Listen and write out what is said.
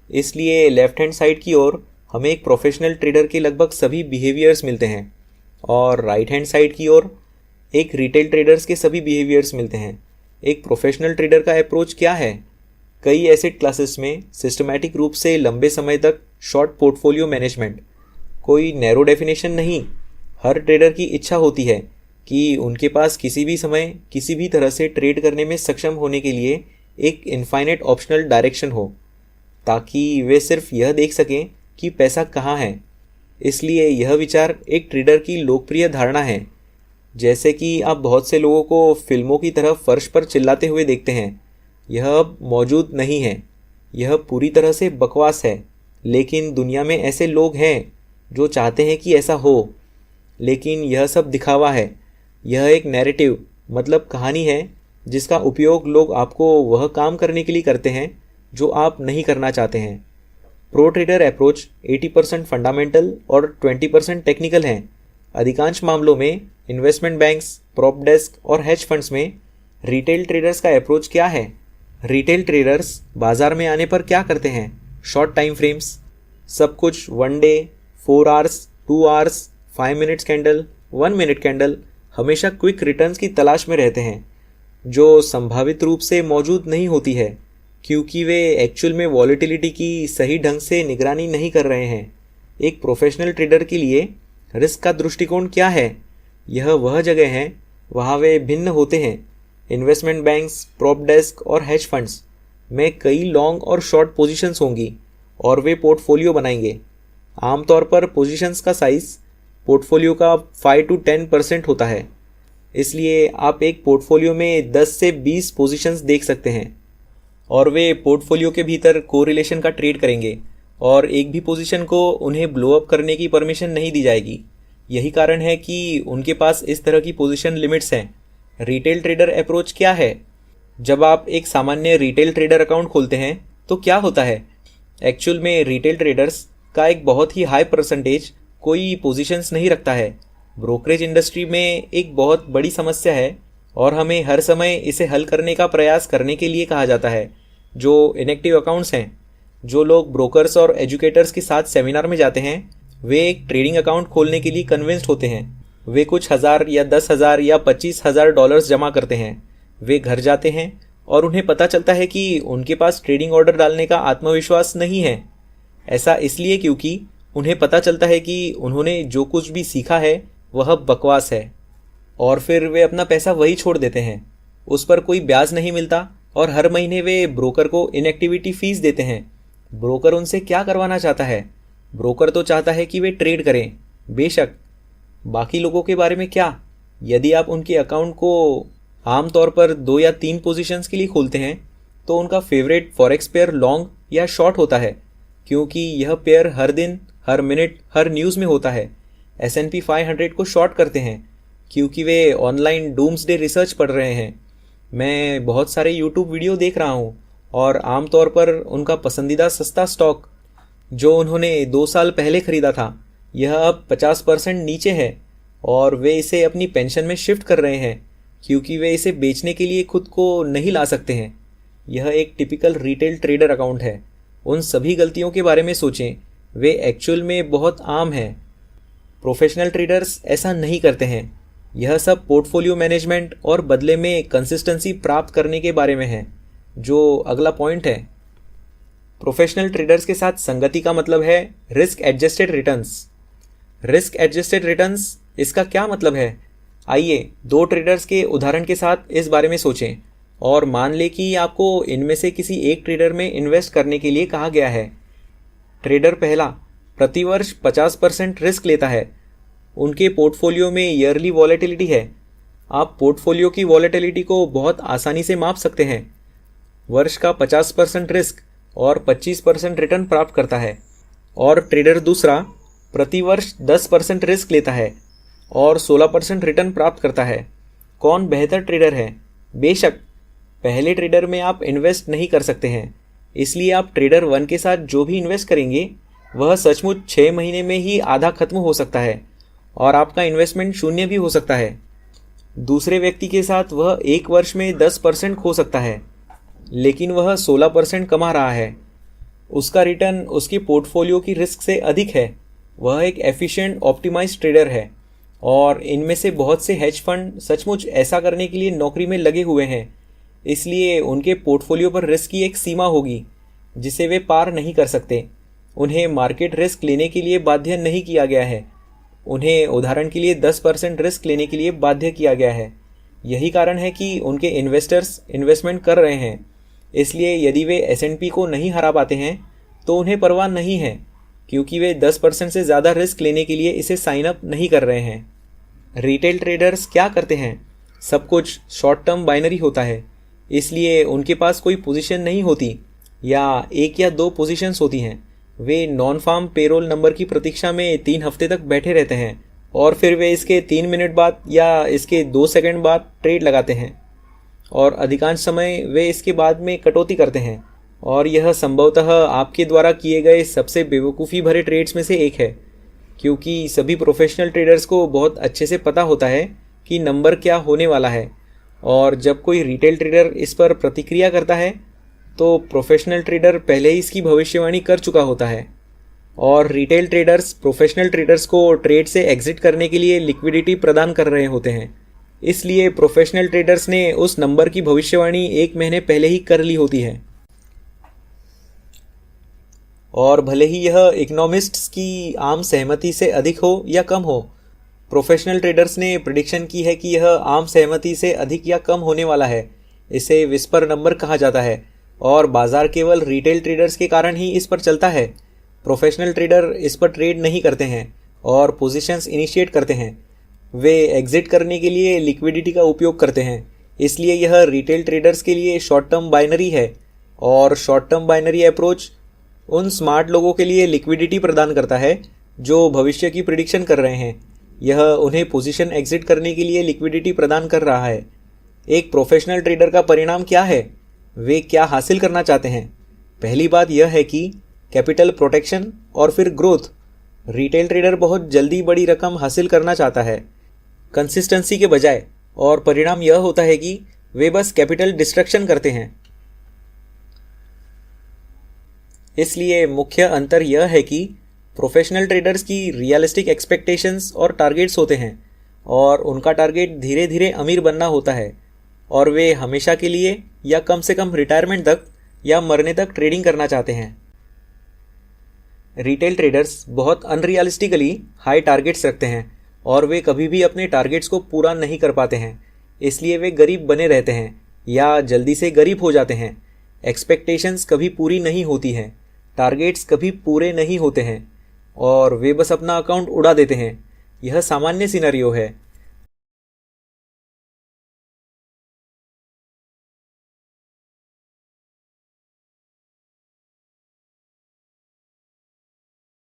इसलिए left hand side की ओर हमें एक प्रोफेशनल ट्रेडर के लगभग सभी बिहेवियर्स मिलते हैं और राइट हैंड साइड की ओर एक रिटेल ट्रेडर्स के सभी बिहेवियर्स मिलते हैं। एक प्रोफेशनल ट्रेडर का अप्रोच क्या है? कई एसेट क्लासेस में सिस्टमैटिक रूप से लंबे समय तक शॉर्ट पोर्टफोलियो मैनेजमेंट। कोई नैरो डेफिनेशन नहीं। हर ट्रेडर की इच्छा होती है कि उनके पास किसी भी समय किसी भी तरह से ट्रेड करने में सक्षम होने के लिए एक इनफाइनाइट ऑप्शनल डायरेक्शन हो, ताकि वे सिर्फ यह देख सकें कि पैसा कहाँ है। इसलिए यह विचार एक ट्रेडर की लोकप्रिय धारणा है। जैसे कि आप बहुत से लोगों को फिल्मों की तरह फर्श पर चिल्लाते हुए देखते हैं, यह अब मौजूद नहीं है, यह पूरी तरह से बकवास है। लेकिन दुनिया में ऐसे लोग हैं जो चाहते हैं कि ऐसा हो, लेकिन यह सब दिखावा है। यह एक नैरेटिव मतलब कहानी है जिसका उपयोग लोग आपको वह काम करने के लिए करते हैं जो आप नहीं करना चाहते हैं। प्रो ट्रेडर अप्रोच 80% फंडामेंटल और 20% टेक्निकल हैं। अधिकांश मामलों में इन्वेस्टमेंट बैंक्स, प्रॉप डेस्क और हेज फंड्स में रिटेल ट्रेडर्स का अप्रोच क्या है? रिटेल ट्रेडर्स बाजार में आने पर क्या करते हैं? शॉर्ट टाइम फ्रेम्स, सब कुछ 1 day, 4 hours, 2 hours, 5 minutes candle, 1 minute candle, हमेशा क्विक रिटर्न्स की तलाश में रहते हैं जो संभावित रूप से मौजूद नहीं होती है, क्योंकि वे एक्चुअल में वॉलेटिलिटी की सही ढंग से निगरानी नहीं कर रहे हैं। एक प्रोफेशनल ट्रेडर के लिए रिस्क का दृष्टिकोण क्या है? यह वह जगह है वहाँ वे भिन्न होते हैं। इन्वेस्टमेंट बैंक्स, प्रॉप डेस्क और हेज फंड्स में कई लॉन्ग और शॉर्ट पोजीशंस होंगी और वे पोर्टफोलियो बनाएंगे। आमतौर पर पोजीशंस का साइज पोर्टफोलियो का 5 to 10% होता है। इसलिए आप एक पोर्टफोलियो में 10 से 20 पोजीशंस देख सकते हैं और वे पोर्टफोलियो के भीतर कोरिलेशन का ट्रेड करेंगे और एक भी पोजीशन को उन्हें ब्लो अप करने की परमिशन नहीं दी जाएगी। यही कारण है कि उनके पास इस तरह की पोजीशन लिमिट्स हैं। रिटेल ट्रेडर अप्रोच क्या है? जब आप एक सामान्य रिटेल ट्रेडर अकाउंट खोलते हैं तो क्या होता है? एक्चुअल में रिटेल ट्रेडर्स का एक बहुत ही हाई परसेंटेज कोई पोजीशंस नहीं रखता है। ब्रोकरेज इंडस्ट्री में एक बहुत बड़ी समस्या है और हमें हर समय इसे हल करने का प्रयास करने के लिए कहा जाता है। जो इनएक्टिव अकाउंट्स हैं, जो लोग ब्रोकर्स और एजुकेटर्स के साथ सेमिनार में जाते हैं, वे एक ट्रेडिंग अकाउंट खोलने के लिए कन्विंस्ड होते हैं। वे कुछ हज़ार या 10,000 या 25,000 डॉलर्स जमा करते हैं। वे घर जाते हैं और उन्हें पता चलता है कि उनके पास ट्रेडिंग ऑर्डर डालने का आत्मविश्वास नहीं है। ऐसा इसलिए क्योंकि उन्हें पता चलता है कि उन्होंने जो कुछ भी सीखा है वह बकवास है और फिर वे अपना पैसा वही छोड़ देते हैं। उस पर कोई ब्याज नहीं मिलता और हर महीने वे ब्रोकर को इनएक्टिविटी फीस देते हैं। ब्रोकर उनसे क्या करवाना चाहता है? ब्रोकर तो चाहता है कि वे ट्रेड करें। बेशक, बाकी लोगों के बारे में क्या? यदि आप उनके अकाउंट को आमतौर पर 2 या 3 पोजीशंस के लिए खोलते हैं तो उनका फेवरेट फॉरेक्स पेयर लॉन्ग या शॉर्ट होता है, क्योंकि यह पेयर हर दिन, हर मिनट, हर न्यूज़ में होता है। S&P 500 को शॉर्ट करते हैं क्योंकि वे ऑनलाइन डूम्सडे रिसर्च पढ़ रहे हैं। मैं बहुत सारे यूट्यूब वीडियो देख रहा हूँ और आमतौर पर उनका पसंदीदा सस्ता स्टॉक जो उन्होंने 2 साल पहले खरीदा था, यह अब 50% नीचे है और वे इसे अपनी पेंशन में शिफ्ट कर रहे हैं क्योंकि वे इसे बेचने के लिए खुद को नहीं ला सकते हैं। यह एक टिपिकल रिटेल ट्रेडर अकाउंट है। उन सभी गलतियों के बारे में सोचें, वे एक्चुअल में बहुत आम हैं। प्रोफेशनल ट्रेडर्स ऐसा नहीं करते हैं। यह सब पोर्टफोलियो मैनेजमेंट और बदले में कंसिस्टेंसी प्राप्त करने के बारे में है, जो अगला पॉइंट है। प्रोफेशनल ट्रेडर्स के साथ संगति का मतलब है risk adjusted returns. Risk adjusted returns, इसका क्या मतलब है? आइए 2 ट्रेडर्स के उदाहरण के साथ इस बारे में सोचें और मान लें कि आपको इनमें से किसी एक ट्रेडर में इन्वेस्ट करने के लिए कहा गया है। ट्रेडर पहला प्रतिवर्ष 50% रिस्क लेता है। उनके पोर्टफोलियो में ईयरली वॉलेटिलिटी है। आप पोर्टफोलियो की वॉलेटिलिटी को बहुत आसानी से माप सकते हैं। वर्ष का 50% रिस्क और 25% रिटर्न प्राप्त करता है। और ट्रेडर दूसरा प्रतिवर्ष 10% रिस्क लेता है और 16% रिटर्न प्राप्त करता है। कौन बेहतर ट्रेडर है? बेशक, पहले ट्रेडर में आप इन्वेस्ट नहीं कर सकते हैं, इसलिए आप ट्रेडर 1 के साथ जो भी इन्वेस्ट करेंगे वह सचमुच 6 महीने में ही आधा खत्म हो सकता है और आपका इन्वेस्टमेंट शून्य भी हो सकता है। दूसरे व्यक्ति के साथ वह 1 वर्ष में 10% खो सकता है, लेकिन वह 16% कमा रहा है। उसका रिटर्न उसकी पोर्टफोलियो की रिस्क से अधिक है। वह एक एफिशिएंट ऑप्टिमाइज्ड ट्रेडर है और इनमें से बहुत से हेज फंड सचमुच ऐसा करने के लिए नौकरी में लगे हुए हैं। इसलिए उनके पोर्टफोलियो पर रिस्क की एक सीमा होगी जिसे वे पार नहीं कर सकते। उन्हें मार्केट रिस्क लेने के लिए बाध्य नहीं किया गया है। उन्हें उदाहरण के लिए 10% रिस्क लेने के लिए बाध्य किया गया है। यही कारण है कि उनके इन्वेस्टर्स इन्वेस्टमेंट कर रहे हैं। इसलिए यदि वे S&P को नहीं हरा पाते हैं तो उन्हें परवाह नहीं है, क्योंकि वे 10% से ज़्यादा रिस्क लेने के लिए इसे साइन अप नहीं कर रहे हैं। रिटेल ट्रेडर्स क्या करते हैं? सब कुछ शॉर्ट टर्म बाइनरी होता है, इसलिए उनके पास कोई पोजीशन नहीं होती या एक या दो पोजीशंस होती हैं। वे नॉन फार्म पेरोल नंबर की प्रतीक्षा में 3 हफ्ते तक बैठे रहते हैं और फिर वे इसके 3 मिनट बाद या इसके 2 सेकंड बाद ट्रेड लगाते हैं और अधिकांश समय वे इसके बाद में कटौती करते हैं। और यह संभवतः आपके द्वारा किए गए सबसे बेवकूफ़ी भरे ट्रेड्स में से एक है, क्योंकि सभी प्रोफेशनल ट्रेडर्स को बहुत अच्छे से पता होता है कि नंबर क्या होने वाला है। और जब कोई रिटेल ट्रेडर इस पर प्रतिक्रिया करता है तो प्रोफेशनल ट्रेडर पहले ही इसकी भविष्यवाणी कर चुका होता है। और रिटेल ट्रेडर्स प्रोफेशनल ट्रेडर्स को ट्रेड से एग्जिट करने के लिए लिक्विडिटी प्रदान कर रहे होते हैं। इसलिए प्रोफेशनल ट्रेडर्स ने उस नंबर की भविष्यवाणी 1 महीने पहले ही कर ली होती है। और भले ही यह इकोनॉमिस्ट्स की आम सहमति से अधिक हो या कम हो, प्रोफेशनल ट्रेडर्स ने प्रिडिक्शन की है कि यह आम सहमति से अधिक या कम होने वाला है। इसे विस्पर नंबर कहा जाता है और बाजार केवल रिटेल ट्रेडर्स के कारण ही इस पर चलता है। प्रोफेशनल ट्रेडर इस पर ट्रेड नहीं करते हैं और पोजीशंस इनिशिएट करते हैं। वे एग्जिट करने के लिए लिक्विडिटी का उपयोग करते हैं। इसलिए यह रिटेल ट्रेडर्स के लिए शॉर्ट टर्म बाइनरी है और शॉर्ट टर्म बाइनरी अप्रोच उन स्मार्ट लोगों के लिए लिक्विडिटी प्रदान करता है जो भविष्य की प्रिडिक्शन कर रहे हैं। यह उन्हें पोजीशन एग्जिट करने के लिए लिक्विडिटी प्रदान कर रहा है। एक प्रोफेशनल ट्रेडर का परिणाम क्या है? वे क्या हासिल करना चाहते हैं? पहली बात यह है कि कैपिटल प्रोटेक्शन और फिर ग्रोथ। रिटेल ट्रेडर बहुत जल्दी बड़ी रकम हासिल करना चाहता है कंसिस्टेंसी के बजाय, और परिणाम यह होता है कि वे बस कैपिटल डिस्ट्रक्शन करते हैं। इसलिए मुख्य अंतर यह है कि प्रोफेशनल ट्रेडर्स की रियलिस्टिक एक्सपेक्टेशंस और टारगेट्स होते हैं और उनका टारगेट धीरे धीरे अमीर बनना होता है और वे हमेशा के लिए या कम से कम रिटायरमेंट तक या मरने तक ट्रेडिंग करना चाहते हैं। रिटेल ट्रेडर्स बहुत अनरियलिस्टिकली हाई टारगेट्स रखते हैं और वे कभी भी अपने टारगेट्स को पूरा नहीं कर पाते हैं। इसलिए वे गरीब बने रहते हैं या जल्दी से गरीब हो जाते हैं। एक्सपेक्टेशंस कभी पूरी नहीं होती हैं, टारगेट्स कभी पूरे नहीं होते हैं और वे बस अपना अकाउंट उड़ा देते हैं। यह सामान्य सिनेरियो है।